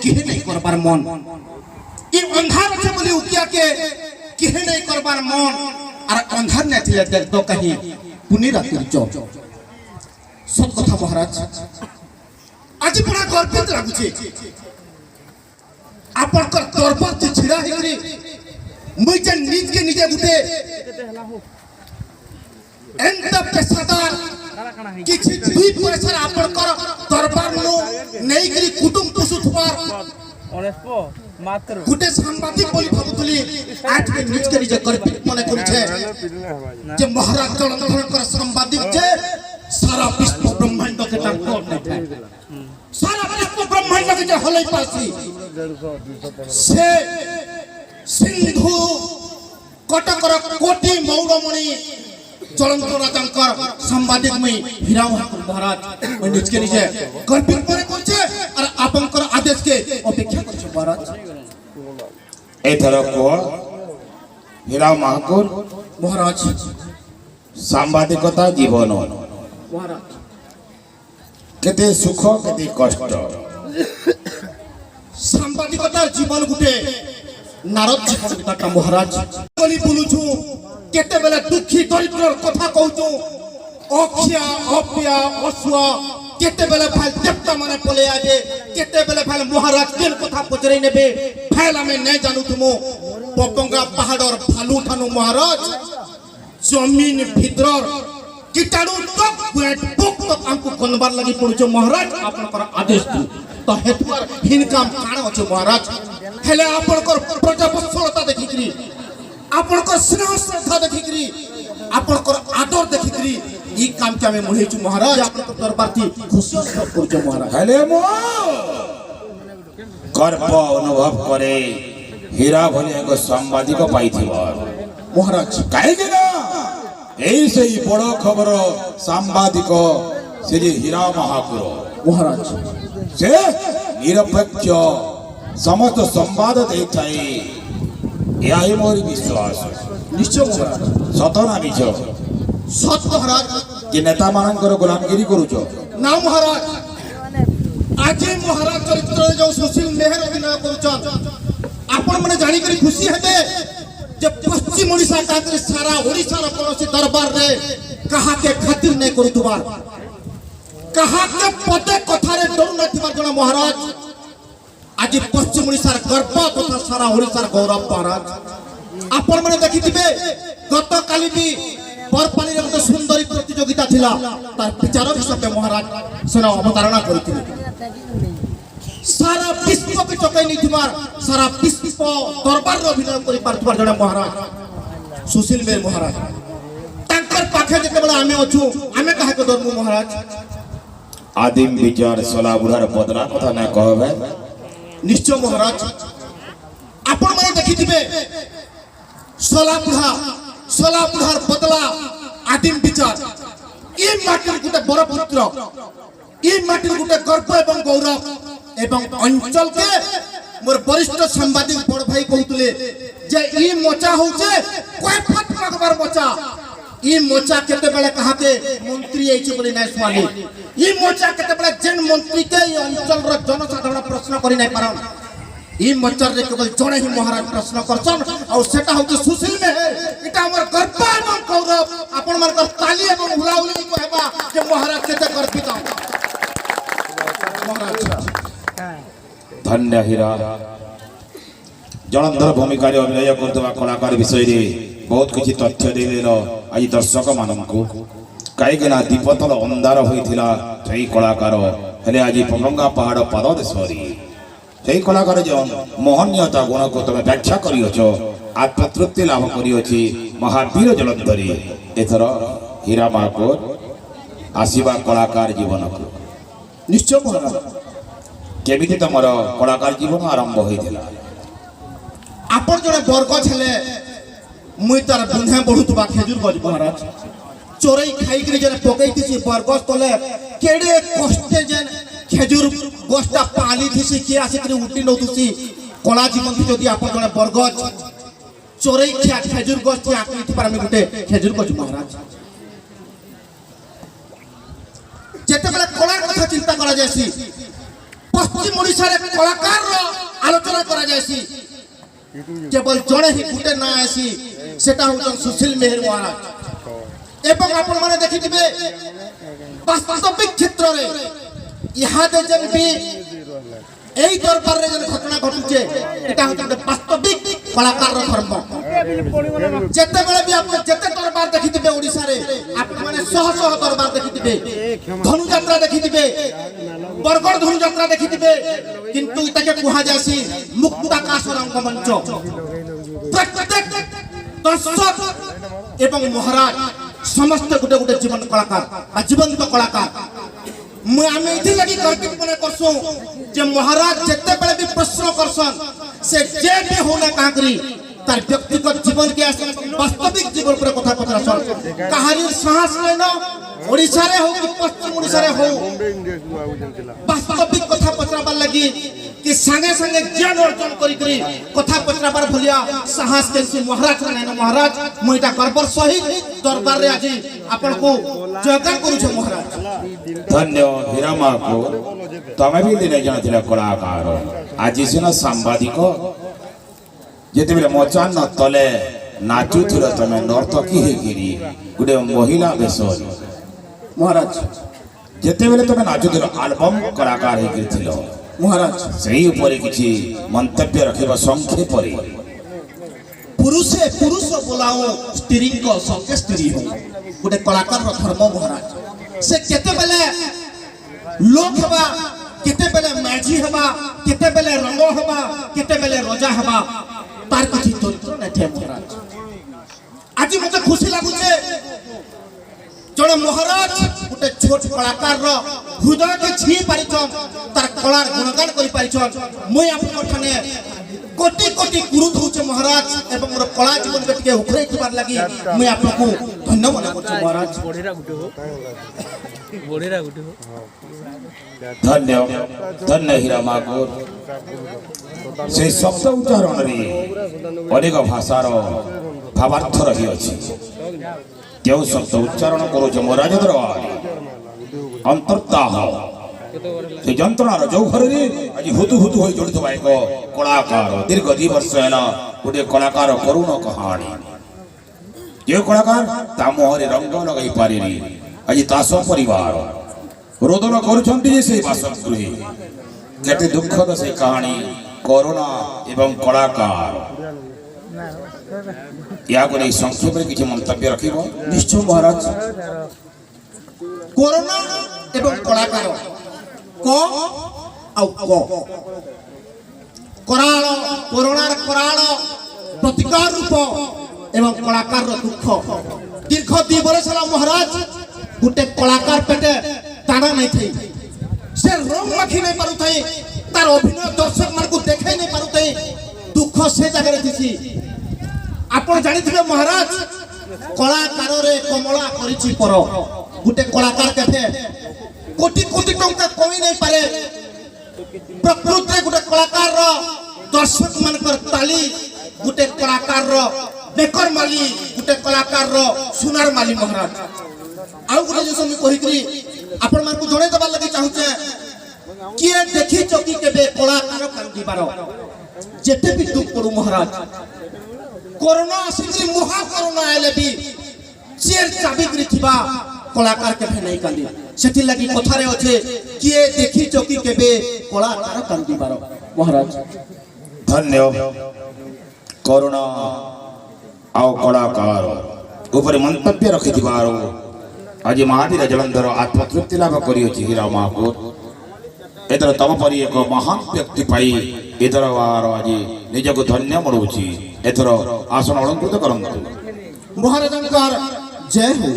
किहे नहीं करबार मन ई अंधार छे बोली उकिया के किहे नहीं करबार मन और अंधार ने थिले देख तो कहीं पुनी रातिर चो सब कथा महाराज आज बड़ा गर्वित लागुचे आपन कर दरबार से छिड़ा हेकरी मुई जे निज के निजे गुटे एंत पेशादार किछि दुई पैसा आपन कर दरबार नो नेई करी कुटुंब पुसुथबार मात्र गुटे सांबादिक बोली भाबुतली आज के निज के निजे गर्वित मने करूछे जे महाराज जलंधर कर सांबादिक जे सारा विश्व ब्रह्मांड के ताको नहीं सारा विश्व ब्रह्मांड के जे हलै पासी से सिंधु कटकर कोटि मौड़मणि जलंधर राजांकर सांबादिक में हीरा महाराज मैं निज के निजे गर्वित मने करछे और आपनकर आदेश के अपेक्षा करछे महाराज एथर को हीरा महाकुर महाराज सांबादिकता जीवन महाराज केते सुख केते कष्ट सांबादिकतार जीवन गुटे नारद जीवन बिताटा महाराज गली बुलुछु केते बेले दुखी दरिद्रर कथा कहूछु अखिया अपिया असुआ केते बेले भाई देवता माने पले आजे केते बेले भाई महाराज केन कथा पचरै नेबे भाई हमें नै जानू तुमो पपंगा पहाड़र भालू ठानु महाराज जमीन भीतर कीटाणु तक वेट बुक तक हमको कनबार लगी पड़ुछो महाराज आपनकर आदेश दु तो हेतुर हिनकाम काण अछि महाराज हेले आपनकर प्रजावत्सलता देखिकरी आपनकर स्नेह श्रद्धा देखिकरी आपनकर आदर देखिकरी ई काम के हमें मुहेछु महाराज आपनकर दरबार थी खुशी अनुभव करछो महाराज हेले मो गर्व अनुभव करे हीरा भले एक सांबादिक पाइथिबो महाराज काहे के ना एई से बड़ खबर सांबादिक से हीरा महाकुर महाराज से निरपेक्ष समस्त संवाद देथाई यही मोर विश्वास निश्चय महाराज सतना मिछ सत महाराज कि नेता मानकर गुलामगिरी करूछ ना महाराज आज महाराज चरित्र जो सुशील मेहर अभिनय करूछन आपण माने जानि करी खुशी हेबे जे पश्चिम ओडिशा कातिर सारा ओडिशा रो कोनोसी दरबार रे कहा के खातिर नै करूतबार कहा के पते कथा रे डर नै थिबार जणा महाराज आज पश्चिम ओडिशा गर्व तथा सारा ओडिशा गौरव महाराज आपण माने देखिथिबे गत काली भी बरपाली रे एक सुंदरी प्रतियोगिता थिला तार विचार हिसाब महाराज सेना अवतारणा करथिले सारा विश्व के चकै नहीं थिबार सारा विश्व दरबार रो अभिनय करि पारथबार जणा महाराज सुशील मेर महाराज तांकर पाखे जेते बेला आमे अछु आमे काहे के डरमु महाराज आदिम विचार सला बुढ़ार बदला कथा ना कहबे निश्चय महाराज आपण माने देखिथिबे सला बुढ़ार बदला आदिम विचार ई माटिर गुटे बड़ पुत्र ई माटिर गुटे गर्व एवं गौरव एवं अंचल के मोर वरिष्ठ सांबादिक बड़ भाई कहतले जे ई मोचा होचे कोइ फट मागबार मोचा ई मोचा केते बेले कहाते मंत्री आइछ बोली नै स्वामी ई मोचा केते बेले जेन मंत्री के ई अंचल रो जनसाधारण प्रश्न करि नै पारन ई मोचर रे केवल जणे ही महाराज प्रश्न करछन और सेटा होचे सुशील मेहर इटा हमर गर्व एवं गौरव आपण मानकर ताली एवं हुलाहुली कहबा जे महाराज केते गर्वित महाराज धन्य हीरा जलंधर भूमिका अभिनय करथबा कलाकार विषय रे बहुत किछि तथ्य देलेलो आज दर्शक माननकु काहे ना दीपतल अंधार होइथिला सही कलाकार हेले आज पपंगा पहाड़ पाद देशरी सही कलाकार जो मोहनीयता गुण को तुम व्याख्या करियो आत्मतृप्ति लाभ करियोछि महावीर जलंधरी एथर हीरा महाकुर आसीबा कलाकार जीवन को निश्चय महाराज केमिति तमर कलाकार जीवन आरंभ होइथिला आपण जने बरगछ हेले मुई तार बुंधे बढ़ुतबा खेजूर गज महाराज चोरई खाई के जने पकैतिसी बरगछ तले केडे कष्टे जन खेजूर गछटा पाली थिसी के आसी के उठी नउतुसी कला जीवन थी जदी आपण जने बरगछ चोरई खिया खेजूर गछ थी आकली थी पर हम गुटे खेजूर गज महाराज जेते बेला कला कथा चिंता करा जायसी पश्चिम ओडिशा रे कलाकार रो आलोचना करा जायसी केवल जणे ही गुटे ना आसी सेटा होचन सुशील मेहर महाराज एवं आपण माने देखिथिबे वास्तविक क्षेत्र रे इहादे जन भी এই দরবারে যে ঘটনা ঘটুছে এটা হচ্ছে বাস্তবিক কলাকারর ধর্ম যেতেবেলে বি আপনি যেতে দরবার দেখিবে ওড়িশারে আপনি মানে শহ শহ দরবার দেখিবে ধনুযাত্রা দেখিবে বরগড় ধনুযাত্রা দেখিবে কিন্তু এটাকে কুহা যায়ছি মুক্তাকাশ রঙ্গমঞ্চ প্রত্যেক দর্শক এবং মহারাজ সমস্ত গোটে গোটে জীবন কলাকার বা জীবন্ত কলাকার আমি এটি লাগি গর্বিত মনে করছু যে মহারাজ যেতেবেলে বি প্রশ্ন করছন সে যে বি হোনা কাকরি তার ব্যক্তিগত জীবন কে আসে বাস্তবিক জীবন করে কথা পচরাছন কাহারির সাহস নেন ওড়িশারে হোক কি পশ্চিম ওড়িশারে হোক বাস্তবিক কথা পচরাবার লাগি कि संगे संगे ज्ञान अर्जन करी करी कथा पचराबार भलिया साहस केसी महाराज नेन महाराज मोइटा गर्वर सहित दरबार रे आज आपन को जयकार करू छ महाराज धन्य हीरामा को तमे भी दिने जाथिला कलाकार आज सिना सांबादिक जेते बेले मचान न तले नाचुथिलो तमे नर्तकी हे गिरी गुडे महिला बेसर महाराज जेते बेले तमे नाचुथिलो एल्बम कलाकार हे गिरथिलो महाराज सही ऊपर किसी मंतव्य रखिबा संक्षेप रे पुरुषे पुरुष बोलाओ स्त्री को संगे स्त्री हो गोटे कलाकार रो धर्म महाराज से केते बेले लोक हवा केते बेले माझी हवा केते बेले रंग हवा केते बेले रजा हवा तार किछि तंत्र नथे महाराज आज मते खुशी लागुचे जड़े महाराज गोटे छोट कलाकार रो हृदय के छी पारिछन तार कलार गुणगान करि पारिछन मुई आपन ठाने कोटि कोटि गुरु दउचे महाराज एवं मोर कला जीवन के टिके उखरै किबार लागि मुई आपनको धन्यवाद करछु महाराज बोडेरा गुटे हो धन्य धन्य हीरामा को से शब्द उच्चारण रे अनेक भाषार भावार्थ रही अछि जो शब्द उच्चारण करो जो महाराज दरबार अंतर्ताह से जंत्रणार जो घर रे आज हुतु हुतु होई जोड़ितबा एक कलाकार दीर्घ 2 वर्ष हैला गोटे कलाकार करुण कहानी जो कलाकार ता मोहरे रंग लगाई पारिनी आज तास परिवार रोदन करूछंती जे से बासगृहे केते दुखद से कहानी करुणा एवं कलाकार या को नहीं संक्षेप में किसी मंतव्य रखिबो निश्चय महाराज कोरोना एवं कलाकार को आउ को कराल कोरोनार कराल प्रतिकार रूप एवं कलाकार रो दुख दीर्घ 2 वर्ष होला महाराज गुटे कलाकार पेटे ताना नहीं थई से रंग मखी नहीं पारु थई तार अभिनय दर्शक मन को देखाई नहीं पारु थई दुख से जगह रे दिसी आपण जानिथिबे महाराज कलाकार रे कमला करिछि पर गुटे कलाकार केथे कोटि कोटि टंका कमी नहीं पारे प्रकृति गुटे कलाकार रो दर्शक मानकर ताली गुटे कलाकार रो बेकर माली गुटे कलाकार रो सुनार माली महाराज आउ गुटे जे समी कहिकरी आपण मान को जणे दबा लागि चाहूचे किए देखि चकी केबे कलाकार कांदीबार जेते भी दुख करू महाराज कोरोना आसी मुहा कोरोना आले भी चेर चाबी गृथिबा कलाकार के नहीं कांदी सेठी लगी कथारे अछि किए देखि चकी केबे कलाकार कांदी बारो महाराज धन्य करुणा आउ कलाकार ऊपर मंतव्य रखि दिबारो आज महावीर जलंधर आत्मतृप्ति लाभ करी अछि हीरामा को एतर तम परि एक महान व्यक्ति पाई एतर वार आज निजको धन्य मणुछि एतर आसन अलंकृत करंतु महाराजंकर जय हो।